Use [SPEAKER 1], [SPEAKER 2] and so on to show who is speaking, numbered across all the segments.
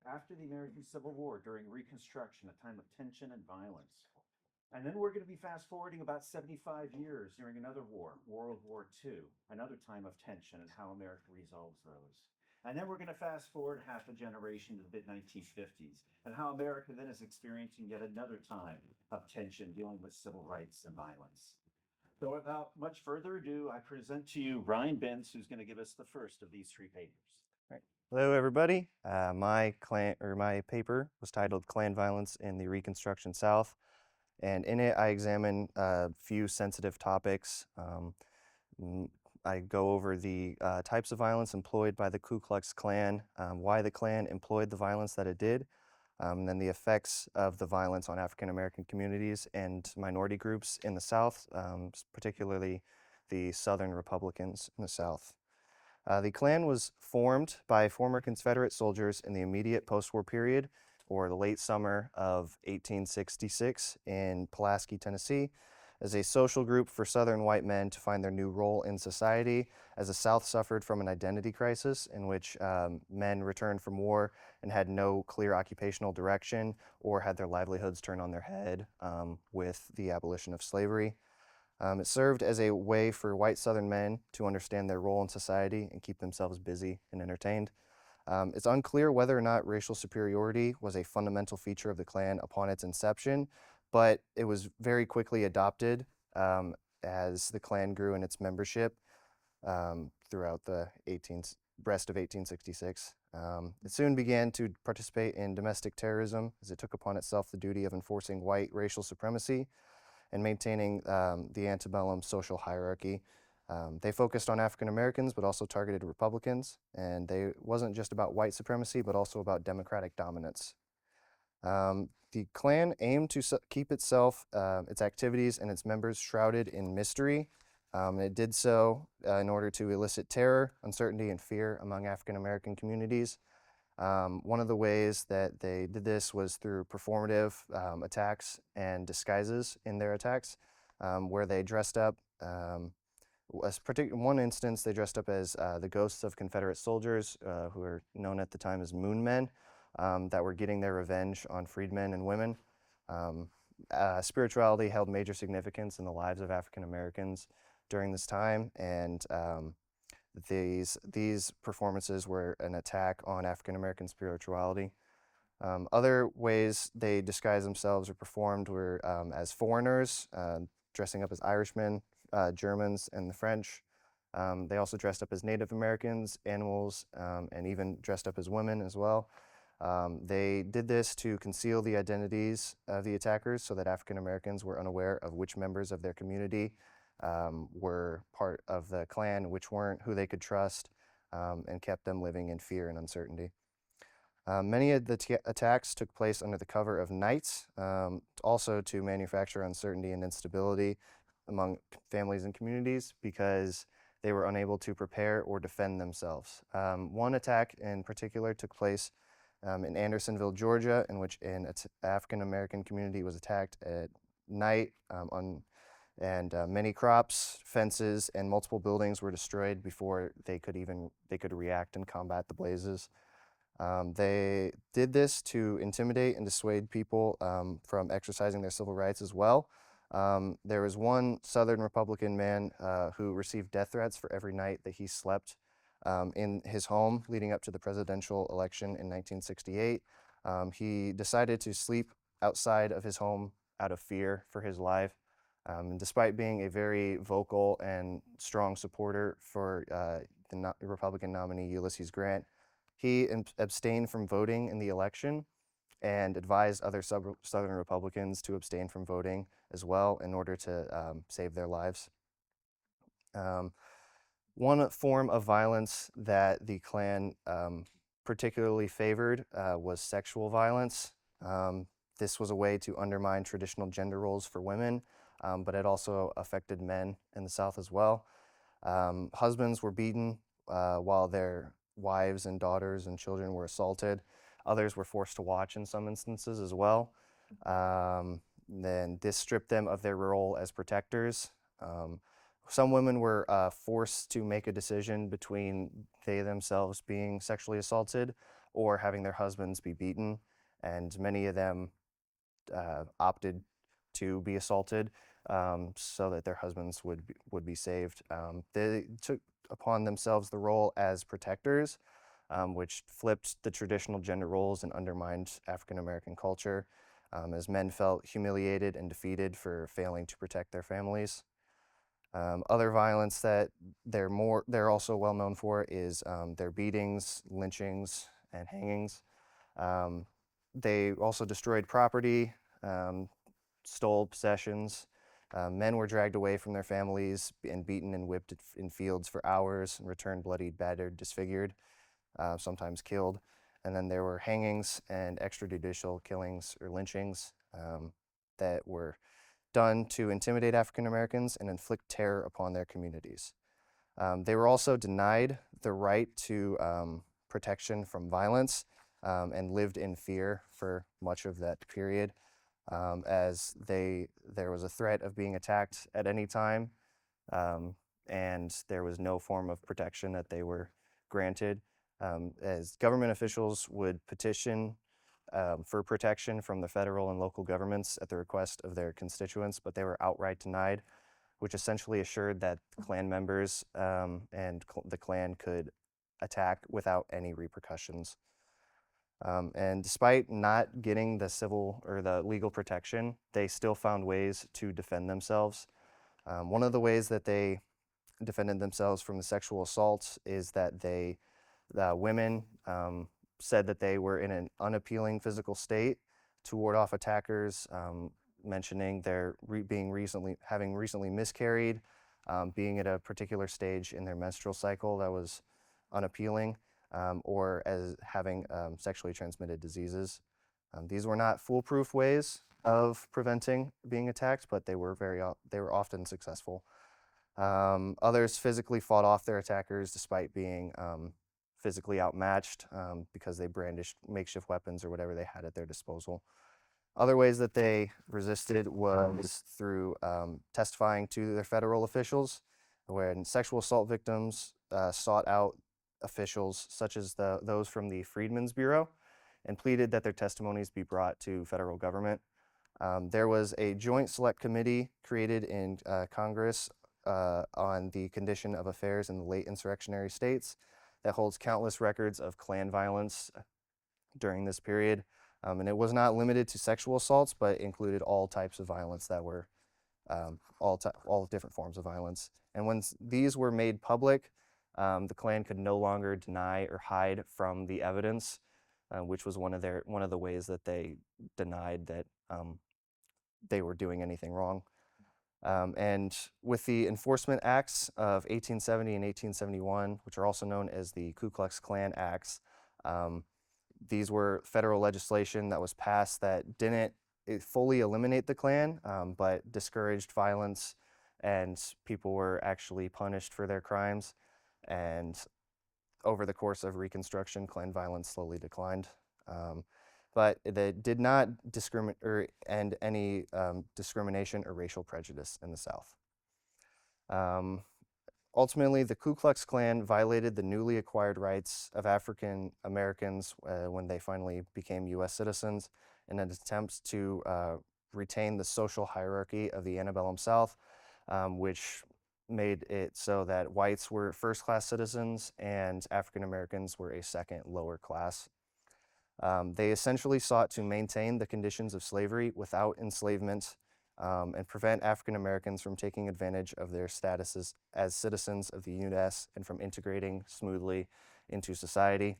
[SPEAKER 1] after the American Civil War during Reconstruction, a time of tension and violence. And then we're going to be fast forwarding about 75 years during another war, World War II, another time of tension and how America resolves those. And then we're going to fast forward half a generation to the mid 1950s and how America then is experiencing yet another time of tension dealing with civil rights and violence. So without much further ado, I present to you Ryan Bentz, who's going to give us the first of these three papers.
[SPEAKER 2] Right. Hello, everybody. My paper was titled "Klan Violence in the Reconstruction South," and in it, I examine a few sensitive topics. I go over the types of violence employed by the Ku Klux Klan, why the Klan employed the violence that it did, and then the effects of the violence on African American communities and minority groups in the South, particularly the Southern Republicans in the South. The Klan was formed by former Confederate soldiers in the immediate post-war period, or the late summer of 1866 in Pulaski, Tennessee, as a social group for Southern white men to find their new role in society, as the South suffered from an identity crisis in which men returned from war and had no clear occupational direction or had their livelihoods turned on their head with the abolition of slavery. It served as a way for white Southern men to understand their role in society and keep themselves busy and entertained. It's unclear whether or not racial superiority was a fundamental feature of the Klan upon its inception, but it was very quickly adopted as the Klan grew in its membership throughout the rest of 1866. It soon began to participate in domestic terrorism as it took upon itself the duty of enforcing white racial supremacy and maintaining the antebellum social hierarchy. They focused on African Americans, but also targeted Republicans, and it wasn't just about white supremacy, but also about democratic dominance. The Klan aimed to keep itself, its activities, and its members shrouded in mystery. It did so in order to elicit terror, uncertainty, and fear among African American communities. One of the ways that they did this was through performative attacks and disguises in their attacks, where they dressed up. In one instance, they dressed up as the ghosts of Confederate soldiers, who were known at the time as Moon Men, that were getting their revenge on freedmen and women. Spirituality held major significance in the lives of African Americans during this time, and these performances were an attack on African American spirituality. Other ways they disguised themselves or performed were as foreigners, dressing up as Irishmen, Germans, and the French. They also dressed up as Native Americans, animals, and even dressed up as women as well. They did this to conceal the identities of the attackers so that African Americans were unaware of which members of their community were part of the Klan, which weren't, who they could trust, and kept them living in fear and uncertainty. Many of the attacks took place under the cover of night, also to manufacture uncertainty and instability among families and communities because they were unable to prepare or defend themselves. One attack in particular took place in Andersonville, Georgia, in which an African American community was attacked at night, and many crops, fences, and multiple buildings were destroyed before they could react and combat the blazes. They did this to intimidate and dissuade people from exercising their civil rights as well. There was one Southern Republican man who received death threats for every night that he slept in his home leading up to the presidential election in 1968. He decided to sleep outside of his home out of fear for his life. Despite being a very vocal and strong supporter for the Republican nominee Ulysses Grant, he abstained from voting in the election and advised other Southern Republicans to abstain from voting as well in order to save their lives. One form of violence that the Klan particularly favored was sexual violence. This was a way to undermine traditional gender roles for women, but it also affected men in the South as well. Husbands were beaten while their wives and daughters and children were assaulted. Others were forced to watch in some instances as well. Then this stripped them of their role as protectors. Some women were forced to make a decision between they themselves being sexually assaulted or having their husbands be beaten, and many of them opted to be assaulted so that their husbands would be saved. They took upon themselves the role as protectors, which flipped the traditional gender roles and undermined African American culture, as men felt humiliated and defeated for failing to protect their families. Other violence that they're also well known for is their beatings, lynchings, and hangings. They also destroyed property, stole possessions. Men were dragged away from their families and beaten and whipped in fields for hours and returned bloodied, battered, disfigured, sometimes killed. And then there were hangings and extrajudicial killings or lynchings that were done to intimidate African Americans and inflict terror upon their communities. They were also denied the right to protection from violence and lived in fear for much of that period, as there was a threat of being attacked at any time, and there was no form of protection that they were granted, as government officials would petition for protection from the federal and local governments at the request of their constituents, but they were outright denied, which essentially assured that Klan members and the Klan could attack without any repercussions. And despite not getting the civil or the legal protection, they still found ways to defend themselves. One of the ways that they defended themselves from the sexual assaults is that women said that they were in an unappealing physical state to ward off attackers, mentioning their having recently miscarried, being at a particular stage in their menstrual cycle that was unappealing, or as having sexually transmitted diseases. These were not foolproof ways of preventing being attacked, but they were often successful. Others physically fought off their attackers despite being physically outmatched because they brandished makeshift weapons or whatever they had at their disposal. Other ways that they resisted was through testifying to their federal officials, when sexual assault victims sought out officials such as those from the Freedmen's Bureau and pleaded that their testimonies be brought to federal government. There was a joint select committee created in Congress on the condition of affairs in the late insurrectionary states that holds countless records of Klan violence during this period. And it was not limited to sexual assaults, but included all types of violence that were all different forms of violence. And when these were made public, the Klan could no longer deny or hide from the evidence, which was one of the ways that they denied that they were doing anything wrong. And with the Enforcement Acts of 1870 and 1871, which are also known as the Ku Klux Klan Acts, these were federal legislation that was passed that didn't fully eliminate the Klan, but discouraged violence, and people were actually punished for their crimes. And over the course of Reconstruction, Klan violence slowly declined. But they did not end any discrimination or racial prejudice in the South. Ultimately, the Ku Klux Klan violated the newly acquired rights of African Americans when they finally became U.S. citizens in an attempt to retain the social hierarchy of the antebellum South, which made it so that whites were first-class citizens and African Americans were a second lower class. They essentially sought to maintain the conditions of slavery without enslavement, and prevent African Americans from taking advantage of their statuses as citizens of the U.S. and from integrating smoothly into society.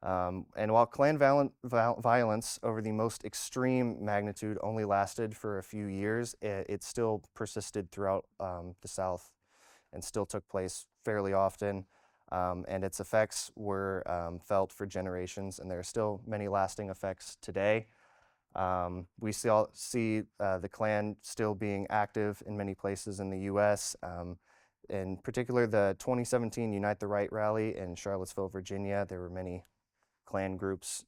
[SPEAKER 2] And while Klan violence over the most extreme magnitude only lasted for a few years, it still persisted throughout the South and still took place fairly often. And its effects were felt for generations, and there are still many lasting effects today. We still see the Klan still being active in many places in the U.S. In particular, the 2017 Unite the Right rally in Charlottesville, Virginia, there were many Klan groups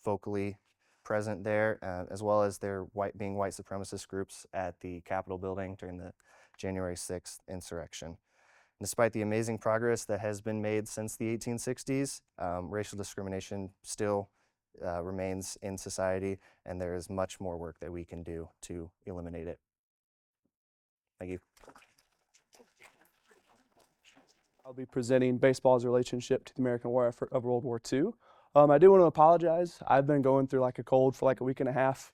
[SPEAKER 2] vocally present there, as well as there being white supremacist groups at the Capitol building during the January 6th insurrection. Despite the amazing progress that has been made since the 1860s, racial discrimination still remains in society, and there is much more work that we can do to eliminate it. Thank you.
[SPEAKER 3] I'll be presenting baseball's relationship to the American war effort of World War II. I do want to apologize. I've been going through like a cold for like a week and a half.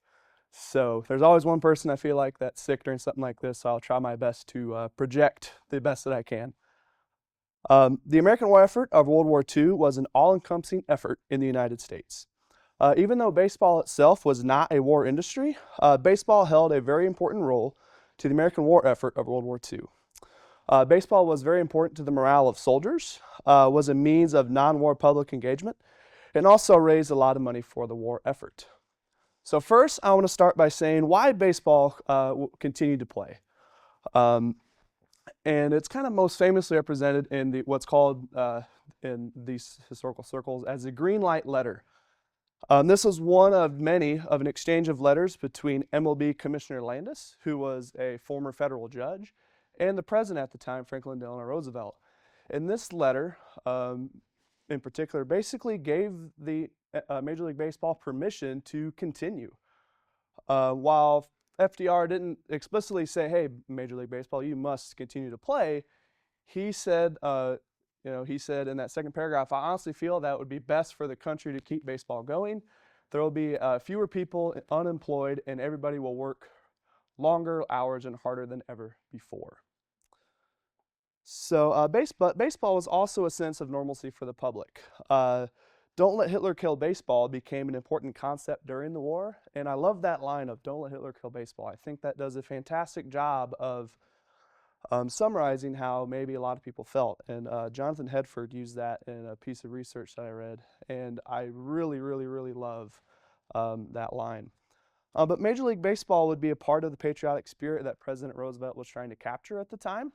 [SPEAKER 3] So there's always one person I feel like that's sick during something like this, so I'll try my best to project the best that I can. The American war effort of World War II was an all-encompassing effort in the United States. Even though baseball itself was not a war industry, baseball held a very important role to the American war effort of World War II. Baseball was very important to the morale of soldiers, was a means of non-war public engagement, and also raised a lot of money for the war effort. So first, I want to start by saying why baseball continued to play. And it's kind of most famously represented in what's called in these historical circles as the green light letter. This was one of many of an exchange of letters between MLB Commissioner Landis, who was a former federal judge, and the president at the time, Franklin Delano Roosevelt. And this letter, in particular, basically gave the Major League Baseball permission to continue. While FDR didn't explicitly say, hey, Major League Baseball, you must continue to play, he said, he said in that second paragraph, I honestly feel that it would be best for the country to keep baseball going. There will be fewer people unemployed, and everybody will work longer hours and harder than ever before. So baseball was also a sense of normalcy for the public. Don't let Hitler kill baseball became an important concept during the war, and I love that line of don't let Hitler kill baseball. I think that does a fantastic job of summarizing how maybe a lot of people felt. And Jonathan Hedford used that in a piece of research that I read, and I really, really, really love that line. But Major League Baseball would be a part of the patriotic spirit that President Roosevelt was trying to capture at the time.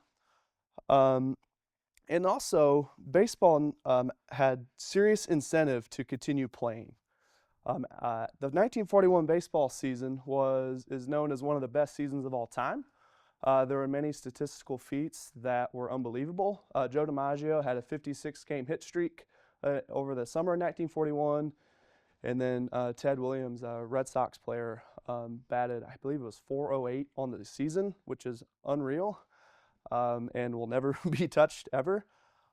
[SPEAKER 3] And also, baseball had serious incentive to continue playing. The 1941 baseball season is known as one of the best seasons of all time. There were many statistical feats that were unbelievable. Joe DiMaggio had a 56-game hit streak over the summer of 1941. And then Ted Williams, a Red Sox player, batted, I believe it was .408 on the season, which is unreal and will never be touched ever.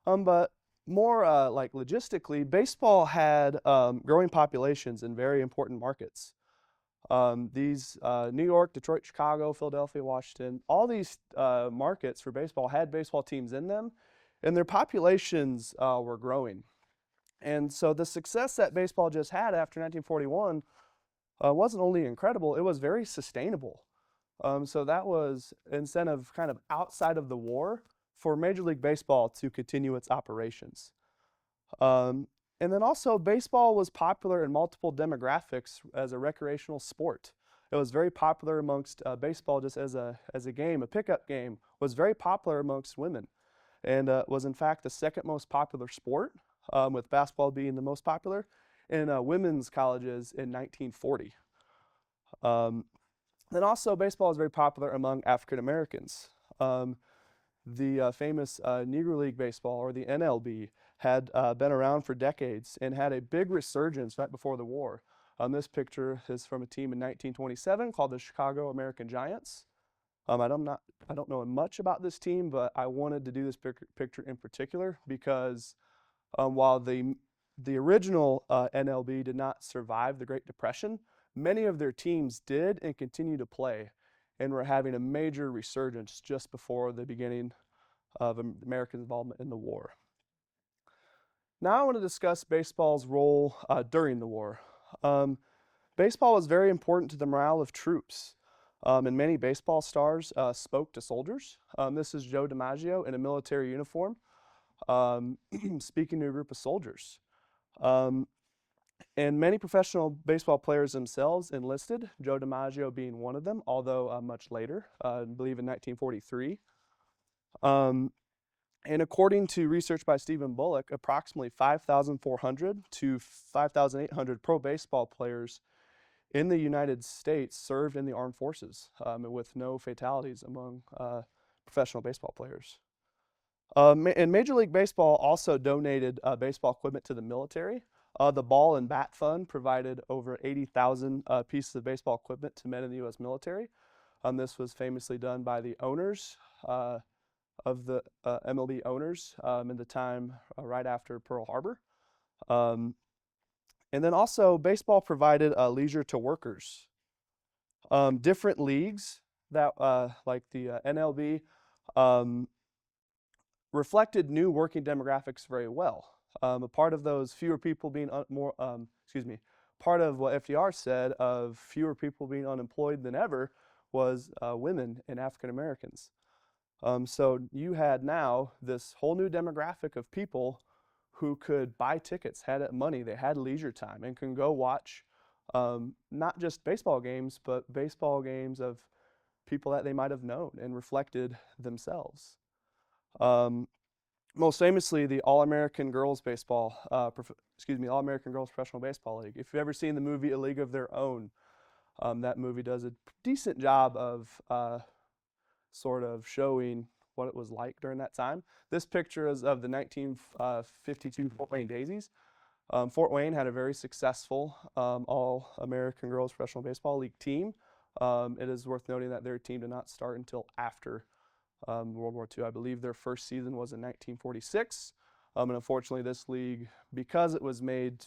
[SPEAKER 3] But more like logistically, baseball had growing populations in very important markets. These New York, Detroit, Chicago, Philadelphia, Washington, all these markets for baseball had baseball teams in them, and their populations were growing. And so the success that baseball just had after 1941 wasn't only incredible, it was very sustainable. So that was incentive kind of outside of the war for Major League Baseball to continue its operations. And then also baseball was popular in multiple demographics as a recreational sport. It was very popular amongst baseball just as a game, a pickup game, was very popular amongst women, and was in fact the second most popular sport, with basketball being the most popular, in women's colleges in 1940. Then also baseball was very popular among African Americans. The famous Negro League Baseball, or the NLB, had been around for decades and had a big resurgence right before the war. This picture is from a team in 1927 called the Chicago American Giants. I don't know much about this team, but I wanted to do this picture in particular because while the original NLB did not survive the Great Depression, many of their teams did and continue to play, and were having a major resurgence just before the beginning of American involvement in the war. Now I want to discuss baseball's role during the war. Baseball was very important to the morale of troops, and many baseball stars spoke to soldiers. This is Joe DiMaggio in a military uniform speaking to a group of soldiers. And many professional baseball players themselves enlisted, Joe DiMaggio being one of them, although much later, I believe in 1943. And according to research by Stephen Bullock, approximately 5,400 to 5,800 pro baseball players in the United States served in the armed forces, with no fatalities among professional baseball players. And Major League Baseball also donated baseball equipment to the military. The Ball and Bat Fund provided over 80,000 pieces of baseball equipment to men in the U.S. military. This was famously done by the owners of the MLB owners in the time right after Pearl Harbor. And then also, baseball provided leisure to workers. Different leagues that, like the NLB, reflected new working demographics very well. A part of those fewer people being part of what FDR said of fewer people being unemployed than ever was women and African Americans. So you had now this whole new demographic of people who could buy tickets, had money, they had leisure time, and can go watch not just baseball games, but baseball games of people that they might have known and reflected themselves. Most famously, the All-American Girls All-American Girls Professional Baseball League. If you've ever seen the movie A League of Their Own, that movie does a decent job of sort of showing what it was like during that time. This picture is of the 1952 Fort Wayne Daisies. Fort Wayne had a very successful All-American Girls Professional Baseball League team. It is worth noting that their team did not start until after World War II. I believe their first season was in 1946. And unfortunately, this league, because it was made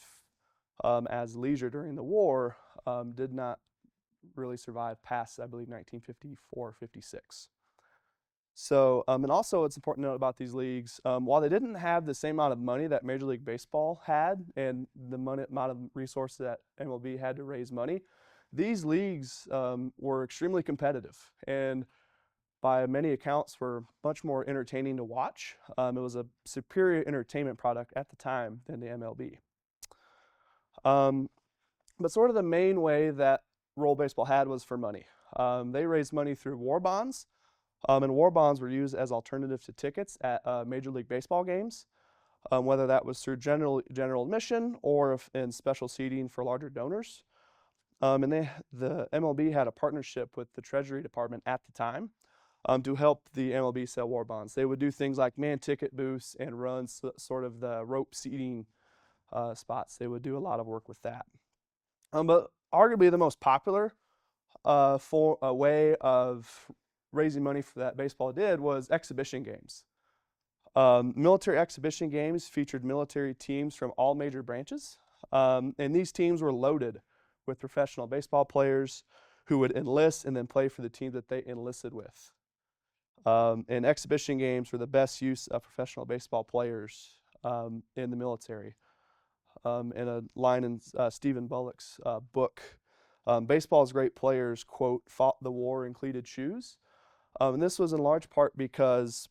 [SPEAKER 3] as leisure during the war, did not really survive past, I believe, 1954 56. So, and also it's important to note about these leagues, while they didn't have the same amount of money that Major League Baseball had and the amount of resources that MLB had to raise money, these leagues were extremely competitive and by many accounts were much more entertaining to watch. It was a superior entertainment product at the time than the MLB. But sort of the main way that World Baseball had was for money. They raised money through war bonds. And war bonds were used as alternative to tickets at Major League Baseball games, whether that was through general admission or in special seating for larger donors. And the MLB had a partnership with the Treasury Department at the time to help the MLB sell war bonds. They would do things like man ticket booths and run sort of the rope seating spots. They would do a lot of work with that. But arguably the most popular for a way of raising money for that baseball did was exhibition games. Military exhibition games featured military teams from all major branches, and these teams were loaded with professional baseball players who would enlist and then play for the team that they enlisted with. And exhibition games were the best use of professional baseball players in the military. In a line in Stephen Bullock's book, baseball's great players, quote, fought the war in cleated shoes. And this was in large part because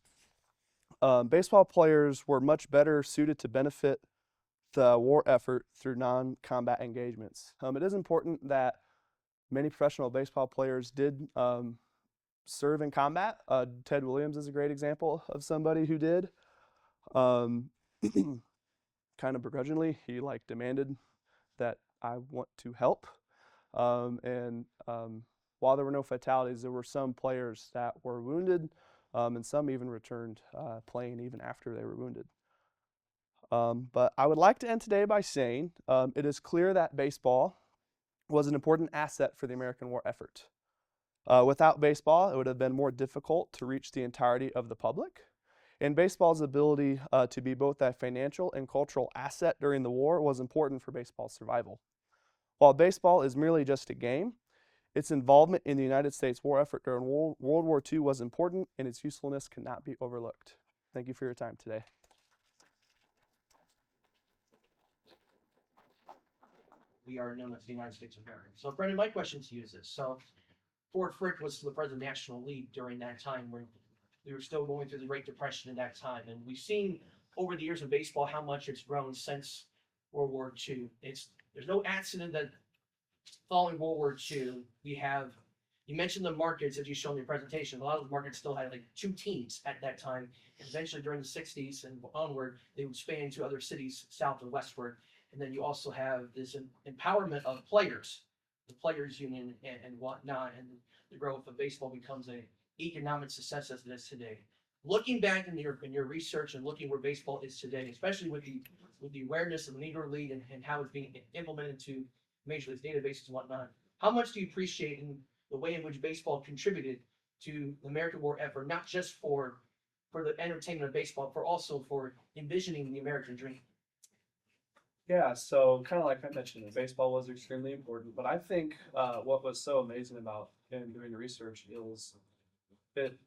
[SPEAKER 3] baseball players were much better suited to benefit the war effort through non-combat engagements. It is important that many professional baseball players did serve in combat. Ted Williams is a great example of somebody who did. Kind of begrudgingly, he demanded that I want to help. While there were no fatalities, there were some players that were wounded, and some even returned playing even after they were wounded. But I would like to end today by saying it is clear that baseball was an important asset for the American war effort. Without baseball, it would have been more difficult to reach the entirety of the public. And baseball's ability to be both a financial and cultural asset during the war was important for baseball's survival. While baseball is merely just a game, its involvement in the United States war effort during World War II was important, and its usefulness cannot be overlooked. Thank you for your time today.
[SPEAKER 4] We are known as the United States of America. So, Brennan, my question to you is this. So, Ford Frick was the president of the National League during that time when we were still going through the Great Depression in that time. And we've seen over the years of baseball how much it's grown since World War II. There's no accident that following World War II, you mentioned the markets as you showed in your presentation. A lot of the markets still had two teams at that time. And eventually during the 60s and onward, they would span to other cities south and westward. And then you also have this empowerment of players, the players union and whatnot, and the growth of baseball becomes an economic success as it is today. looking back in your research and looking where baseball is today, especially with the awareness of Negro League and how it's being implemented to Major League databases and whatnot, how much do you appreciate in the way in which baseball contributed to the American War effort, not just for the entertainment of baseball, but also for envisioning the American dream?
[SPEAKER 3] Yeah, so kind of like I mentioned, baseball was extremely important, but I think what was so amazing about in doing the research is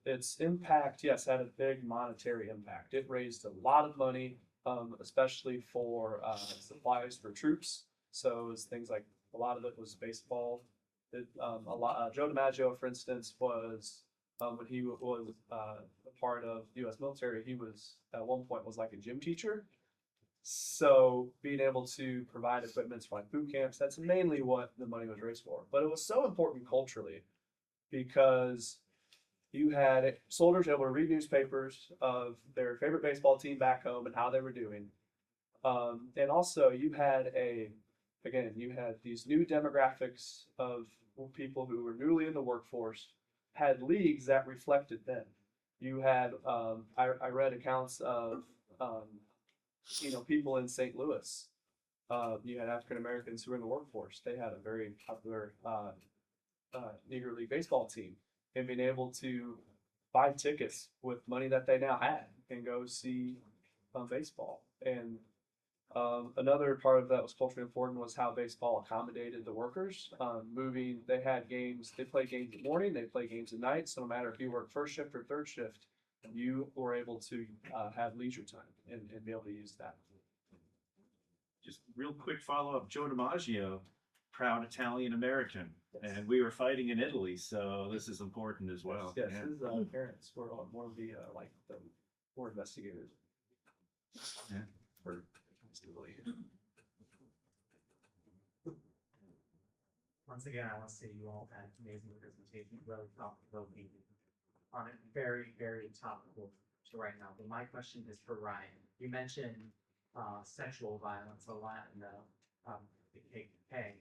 [SPEAKER 3] its impact, yes, had a big monetary impact. It raised a lot of money, especially for supplies for troops. So it was things like a lot of it was baseball. Joe DiMaggio, for instance, was when he was a part of the U.S. military, he was at one point was like a gym teacher. So being able to provide equipment for like boot camps, that's mainly what the money was raised for. But it was so important culturally because you had soldiers able to read newspapers of their favorite baseball team back home and how they were doing. And also you had you had these new demographics of people who were newly in the workforce, had leagues that reflected them. You had, I read accounts of, people in St. Louis. You had African Americans who were in the workforce. They had a very popular Negro League baseball team, and being able to buy tickets with money that they now had and go see baseball. And another part of that was culturally important was how baseball accommodated the workers. They had games, they play games in the morning, they play games at night. So no matter if you work first shift or third shift, you were able to have leisure time and be able to use that.
[SPEAKER 1] Just real quick follow-up, Joe DiMaggio, proud Italian American, and we were fighting in Italy, so this is important as well.
[SPEAKER 3] Yes,
[SPEAKER 1] Yeah.
[SPEAKER 3] his parents were one of the war investigators.
[SPEAKER 1] Yeah.
[SPEAKER 3] For instability.
[SPEAKER 5] Once again, I want to say you all had amazing presentation, really thought-provoking on a very, very topical to right now. But my question is for Ryan. You mentioned sexual violence a lot in the KKK.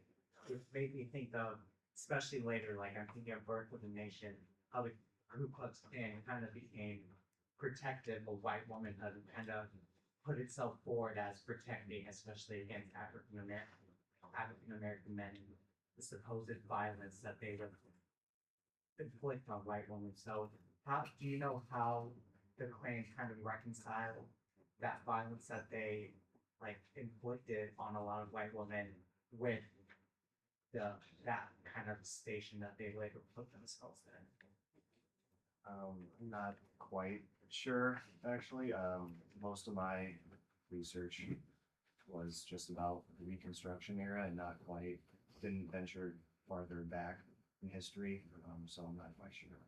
[SPEAKER 5] It made me think of, especially later, like I'm thinking of Birth of the Nation, how the Ku Klux Klan kind of became protective of white womanhood and kind of put itself forward as protecting, especially against African American men, the supposed violence that they would inflict on white women. So, how do you know how the Klan kind of reconcile that violence that they inflicted on a lot of white women with that kind of station that they later put themselves in?
[SPEAKER 2] I'm not quite sure, actually. Most of my research was just about the Reconstruction era and didn't venture farther back in history, so I'm not quite sure.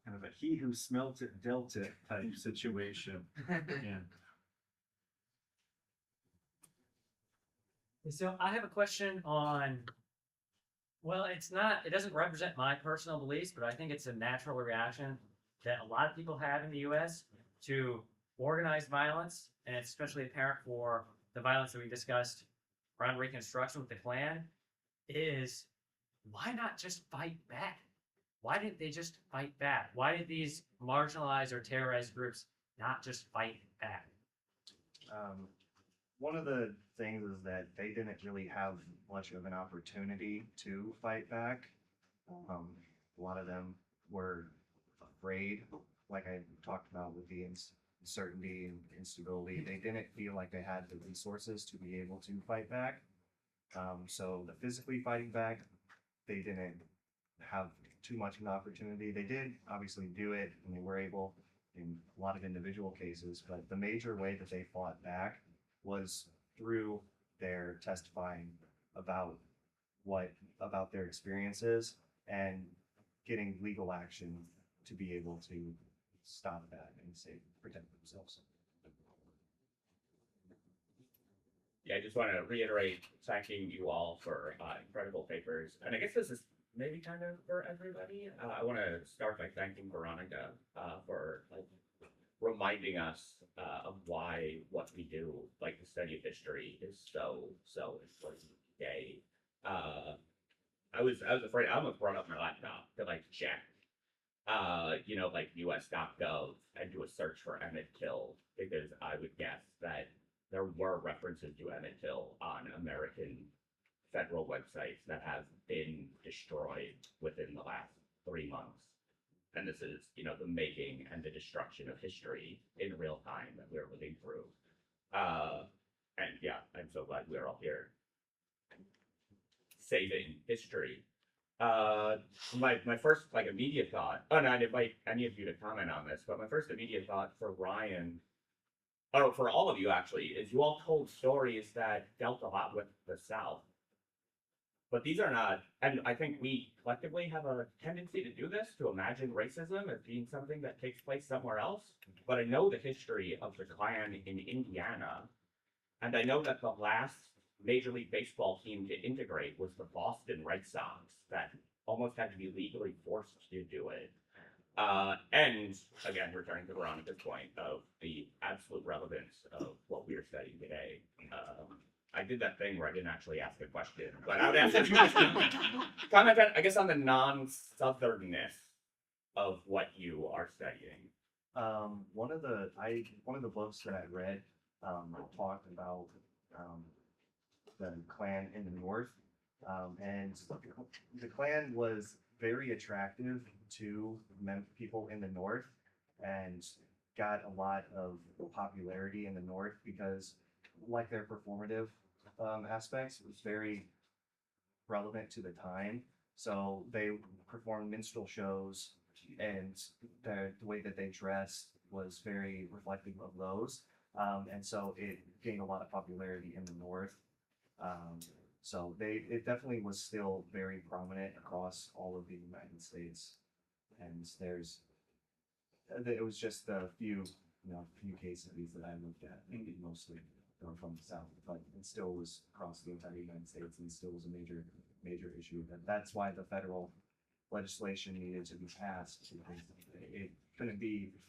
[SPEAKER 1] Kind of a he who smelt it dealt it type situation. Yeah.
[SPEAKER 6] So I have a question on, well, it doesn't represent my personal beliefs, but I think it's a natural reaction that a lot of people have in the US to organized violence, and it's especially apparent for the violence that we discussed around Reconstruction with the Klan, is why not just fight back? Why didn't they just fight back? Why did these marginalized or terrorized groups not just fight back?
[SPEAKER 2] One of the things is that they didn't really have much of an opportunity to fight back. A lot of them were afraid, like I talked about with the uncertainty and instability. They didn't feel like they had the resources to be able to fight back. So the physically fighting back, they didn't have too much of an opportunity. They did obviously do it, and they were able in a lot of individual cases, but the major way that they fought back was through their testifying about their experiences and getting legal action to be able to stop that and protect themselves.
[SPEAKER 7] Yeah, I just want to reiterate thanking you all for incredible papers. And I guess this is maybe kind of for everybody. I want to start by thanking Veronica for reminding us of why what we do, like the study of history, is so important today. I was afraid. I almost brought up my laptop to check like US.gov and do a search for Emmett Till, because I would guess that there were references to Emmett Till on American federal websites that have been destroyed within the last 3 months. And this is, the making and the destruction of history in real time that we're living through. And yeah, I'm so glad we're all here saving history. My first immediate thought, and I'd invite any of you to comment on this, but my first immediate thought for Ryan, or for all of you actually, is you all told stories that dealt a lot with the South. But these are not, and I think we collectively have a tendency to do this, to imagine racism as being something that takes place somewhere else. But I know the history of the Klan in Indiana, and I know that the last Major League Baseball team to integrate was the Boston Red Sox, that almost had to be legally forced to do it. And again, returning to Veronica's point of the absolute relevance of what we are studying today. I did that thing where I didn't actually ask a question, but I would ask if you just comment on, I guess, on the non-southernness of what you are studying.
[SPEAKER 2] One of the books that I read talked about the Klan in the North, and the Klan was very attractive to people in the North, and got a lot of popularity in the North because, like, their performative aspects was very relevant to the time. So they performed minstrel shows, and the way that they dressed was very reflective of those. And so it gained a lot of popularity in the North. So it definitely was still very prominent across all of the United States. And it was just a few case studies that I looked at, maybe mostly they were from the South, but it still was across the entire United States, and still was a major issue. And that's why the federal legislation needed to be passed, because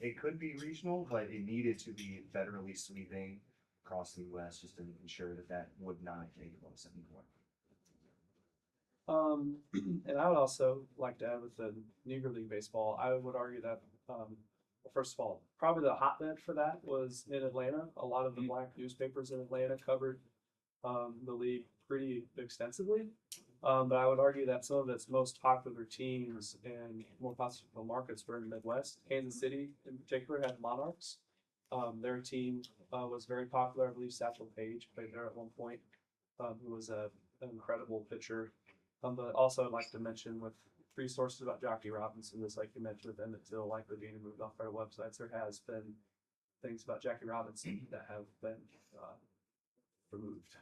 [SPEAKER 2] it could be regional, but it needed to be federally sweeping across the U.S. just to ensure that would not take place anymore.
[SPEAKER 3] And I would also like to add with the Negro League Baseball, I would argue that, well, first of all, probably the hotbed for that was in Atlanta. A lot of the black newspapers in Atlanta covered the league pretty extensively. But I would argue that some of its most popular teams and more possible markets were in the Midwest. Kansas City, in particular, had Monarchs. Their team was very popular. I believe Satchel Paige played there at one point, who was an incredible pitcher. But also, I'd like to mention, with resources about Jockey Robinson, just like you mentioned with Emmett Till likely being removed off our websites, there has been things about Jackie Robinson that have been removed.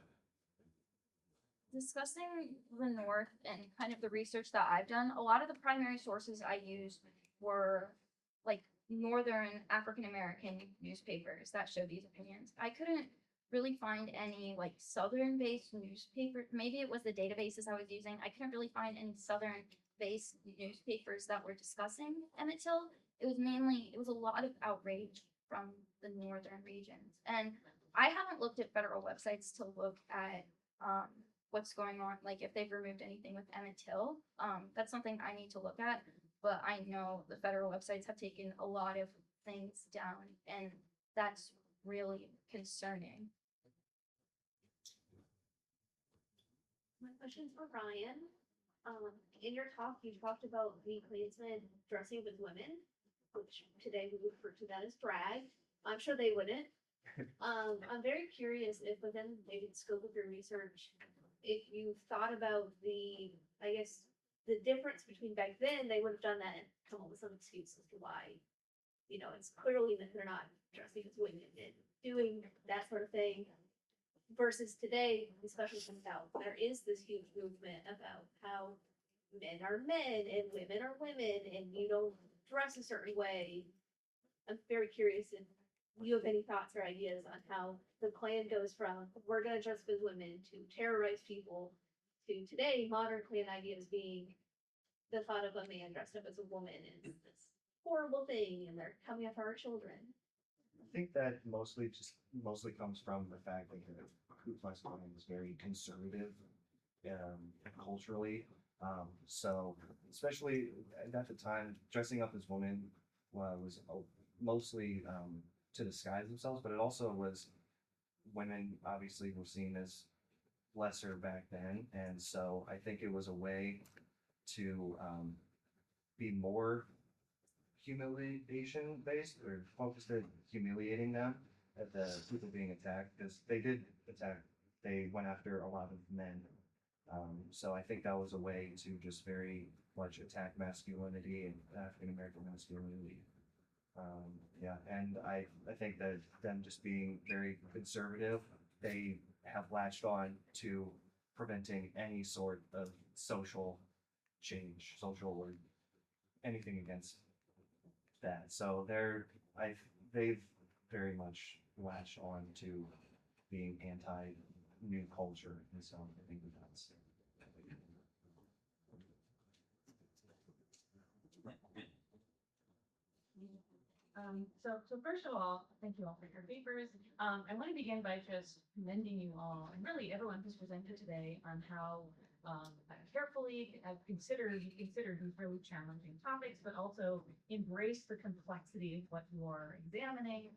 [SPEAKER 8] Discussing the North and kind of the research that I've done, a lot of the primary sources I used were like Northern African American newspapers that show these opinions. I couldn't really find any like Southern based newspapers. Maybe it was the databases I was using. I couldn't really find any Southern based newspapers that were discussing Emmett Till. It was a lot of outrage from the northern regions. And I haven't looked at federal websites to look at what's going on, like if they've removed anything with Emmett Till. That's something I need to look at, but I know the federal websites have taken a lot of things down, and that's really concerning.
[SPEAKER 9] My question's for Ryan. In your talk, you talked about the Klansmen dressing with women, which today we would refer to that as drag. I'm sure they wouldn't. I'm very curious if within maybe the scope of your research, if you thought about the difference between back then, they would have done that and come up with some excuse as to why, it's clearly that they're not dressing as women and doing that sort of thing. Versus today, especially from the South, there is this huge movement about how men are men and women are women, and you don't dress a certain way. I'm very curious if you have any thoughts or ideas on how the Klan goes from we're going to dress as women to terrorize people to today modern Klan ideas being the thought of a man dressed up as a woman is this horrible thing, and they're coming after our children.
[SPEAKER 2] I think that mostly comes from the fact that the Ku Klux Klan was very conservative culturally, So especially at the time, dressing up as women was mostly to disguise themselves, but it also was women obviously were seen as lesser back then, and so I think it was a way to be more humiliation based or focused at humiliating them at the people being attacked because they did attack. They went after a lot of men. So I think that was a way to just very much attack masculinity and African American masculinity. Yeah, and I think that them just being very conservative, they have latched on to preventing any sort of social change, social or anything against that. So they've very much latched on to being anti new culture, and so I think that's.
[SPEAKER 10] So first of all, thank you all for your papers. I want to begin by just commending you all and really everyone who's presented today on how carefully you considered these really challenging topics, but also embrace the complexity of what you are examining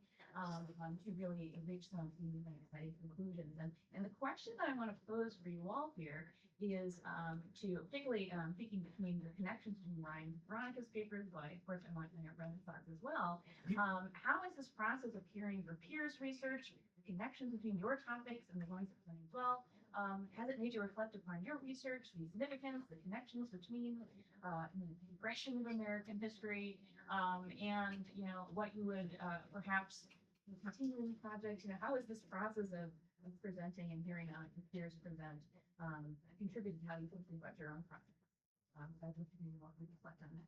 [SPEAKER 10] to really reach some new and exciting conclusions. And the question that I want to pose for you all here is to particularly thinking between the connections between Ryan and Veronica's papers, but of course I want to hear Brennen's thoughts as well. How is this process of hearing your peers' research, the connections between your topics and the ones that as well? Has it made you reflect upon your research, the significance, the connections between the progression of American history, and what you would perhaps continue in projects? How is this process of presenting and hearing your peers present contributed to how you think about your own project? I'd like to reflect on that.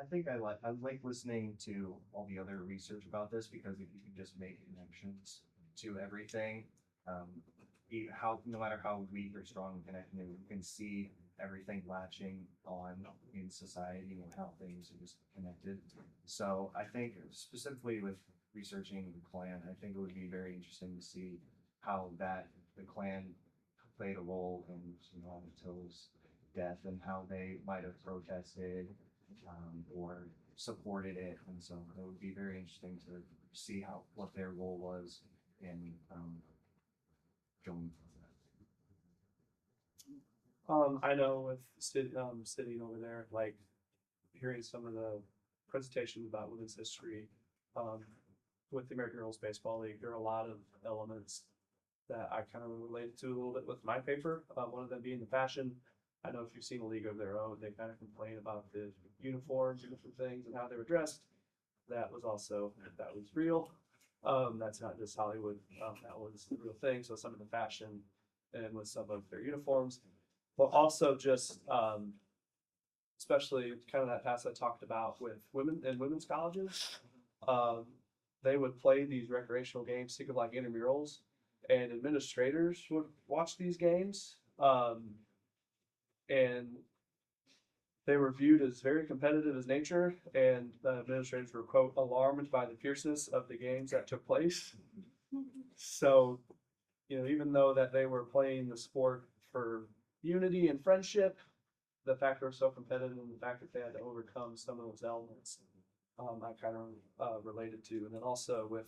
[SPEAKER 2] I think I like listening to all the other research about this because if you can just make connections to everything, no matter how weak or strong the connection is, you can see everything latching on in society and how things are just connected. So I think specifically with researching the Klan, I think it would be very interesting to see how the Klan played a role in Emmett Till's death and how they might have protested or supported it, and so it would be very interesting to see what their role was in going for that.
[SPEAKER 3] I know with sitting over there, like hearing some of the presentations about women's history with the American Girls Baseball League, there are a lot of elements that I kind of related to a little bit with my paper. One of them being the fashion. I know if you've seen a league of their own, they kind of complain about the uniforms and different things and how they were dressed. That was real. That's not just Hollywood. That was the real thing. So some of the fashion and with some of their uniforms, but also just especially kind of that past I talked about with women and women's colleges. They would play these recreational games, think of like intramurals, and administrators would watch these games. And they were viewed as very competitive as nature, and the administrators were, quote, alarmed by the fierceness of the games that took place. So, even though that they were playing the sport for unity and friendship, the fact they were so competitive and the fact that they had to overcome some of those elements, I kind of related to. And then also with,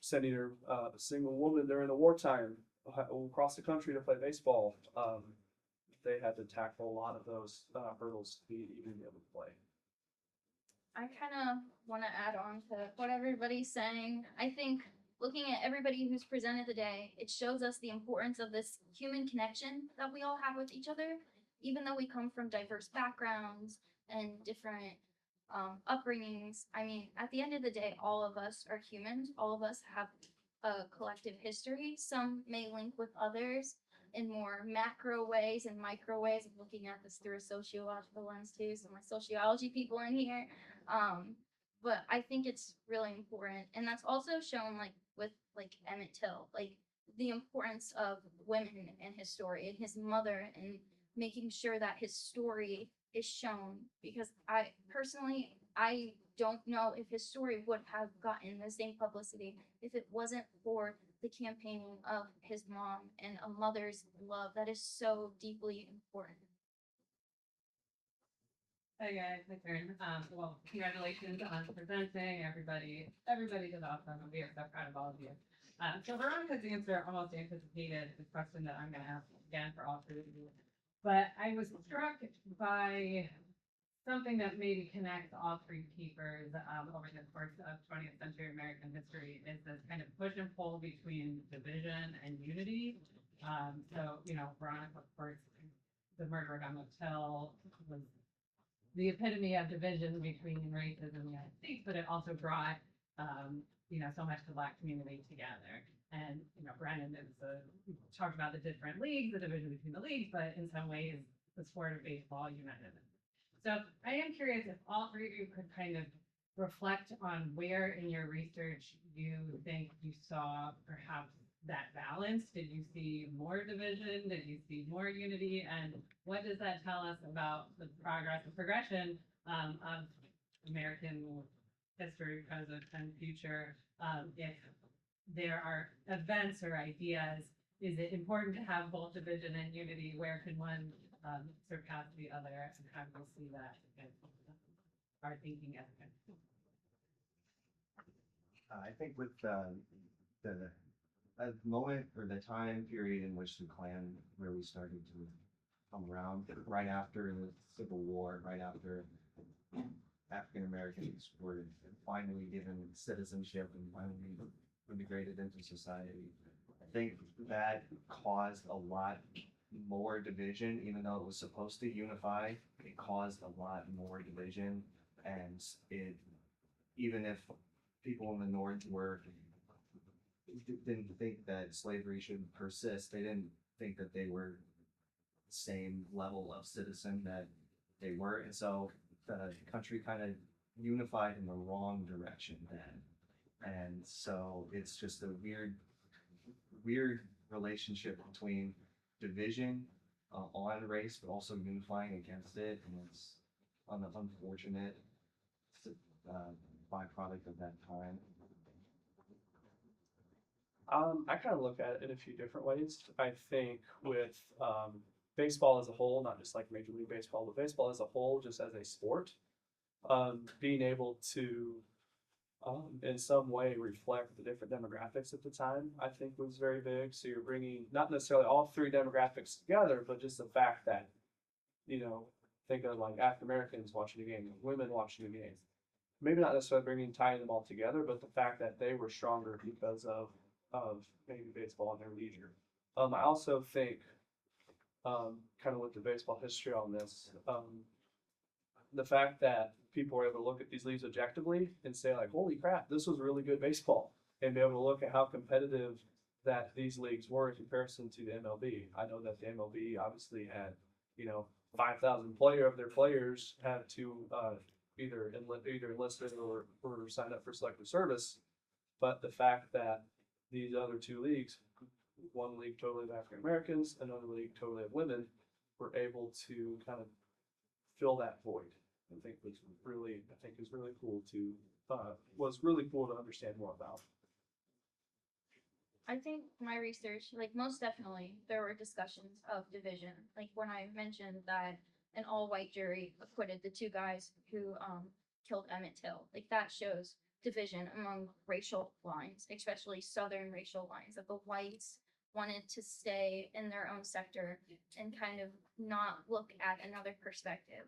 [SPEAKER 3] sending a single woman during the wartime across the country to play baseball, they had to tackle a lot of those hurdles to even be able to play.
[SPEAKER 8] I kind of want to add on to what everybody's saying. I think looking at everybody who's presented today, it shows us the importance of this human connection that we all have with each other, even though we come from diverse backgrounds and different upbringings. I mean, at the end of the day, all of us are humans. All of us have a collective history. Some may link with others in more macro ways and micro ways. I'm looking at this through a sociological lens too, so my sociology people in here. But I think it's really important, and that's also shown with Emmett Till, the importance of women in his story and his mother, and making sure that his story is shown. Because I don't know if his story would have gotten the same publicity if it wasn't for the campaigning of his mom and a mother's love that is so deeply important.
[SPEAKER 11] Hey guys, my turn. Well, congratulations on presenting. Everybody did awesome. We are so proud of all of you. So Veronica's answer almost anticipated the question that I'm going to ask again for all three of you. But I was struck by something that maybe connects all three papers over the course of 20th century American history is this kind of push and pull between division and unity. So, you know, Veronica, of course, the murder of Emmett Till was the epitome of division between races in the United States, but it also brought, you know, so much of the Black community together. And, you know, Brennen is talked about the different leagues, the division between the leagues, but in some ways, the sport of baseball united them. So I am curious if all three of you could kind of reflect on where in your research you think you saw perhaps that balance. Did you see more division? Did you see more unity? And what does that tell us about the progress and progression of American history, present, and future? If there are events or ideas, is it important to have both division and unity? Where can one surpass the other? And how do we see that in our thinking as
[SPEAKER 2] I think with the moment or the time period in which the Klan really started to come around, right after the Civil War, right after African Americans were finally given citizenship and finally integrated into society, I think that caused a lot more division. Even though it was supposed to unify, it caused a lot more division. And it, even if people in the North didn't think that slavery should persist, they didn't think that they were the same level of citizen that they were. And so the country kind of unified in the wrong direction then. And so it's just a weird relationship between division on race, but also unifying against it. And it's an unfortunate byproduct of that time.
[SPEAKER 3] I kind of look at it in a few different ways. I think with baseball as a whole, not just like Major League Baseball, but baseball as a whole, just as a sport, being able to in some way reflect the different demographics at the time, I think was very big. So you're bringing not necessarily all three demographics together, but just the fact that, you know, think of like African Americans watching a game, women watching a game. Maybe not necessarily tying them all together, but the fact that they were stronger because of maybe baseball and their leisure. I also think, kind of with the baseball history on this, the fact that people were able to look at these leagues objectively and say like, holy crap, this was really good baseball, and be able to look at how competitive that these leagues were in comparison to the MLB. I know that the MLB obviously had, you know, 5,000 of their players had to either enlisted or signed up for selective service. But the fact that these other two leagues, one league totally of African Americans, another league totally of women, were able to kind of fill that void. I think is really cool to was really cool to understand more about.
[SPEAKER 8] I think my research, like most definitely, there were discussions of division. Like when I mentioned that an all-white jury acquitted the two guys who killed Emmett Till, like that shows division among racial lines, especially Southern racial lines, that the whites wanted to stay in their own sector and kind of not look at another perspective.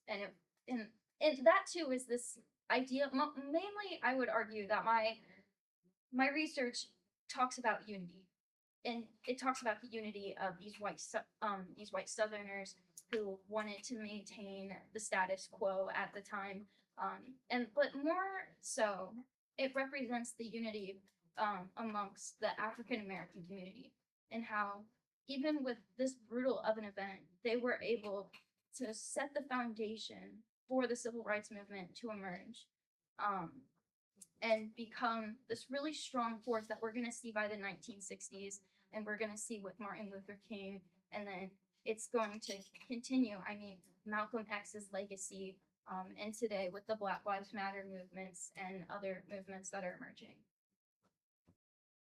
[SPEAKER 8] And that too is this idea, mainly I would argue that my research talks about unity, and it talks about the unity of these white Southerners who wanted to maintain the status quo at the time, but more so, it represents the unity amongst the African American community, and how even with this brutal of an event, they were able to set the foundation for the civil rights movement to emerge. And become this really strong force that we're going to see by the 1960s, and we're going to see with Martin Luther King, and then it's going to continue. I mean, Malcolm X's legacy, and today with the Black Lives Matter movements and other movements that are emerging.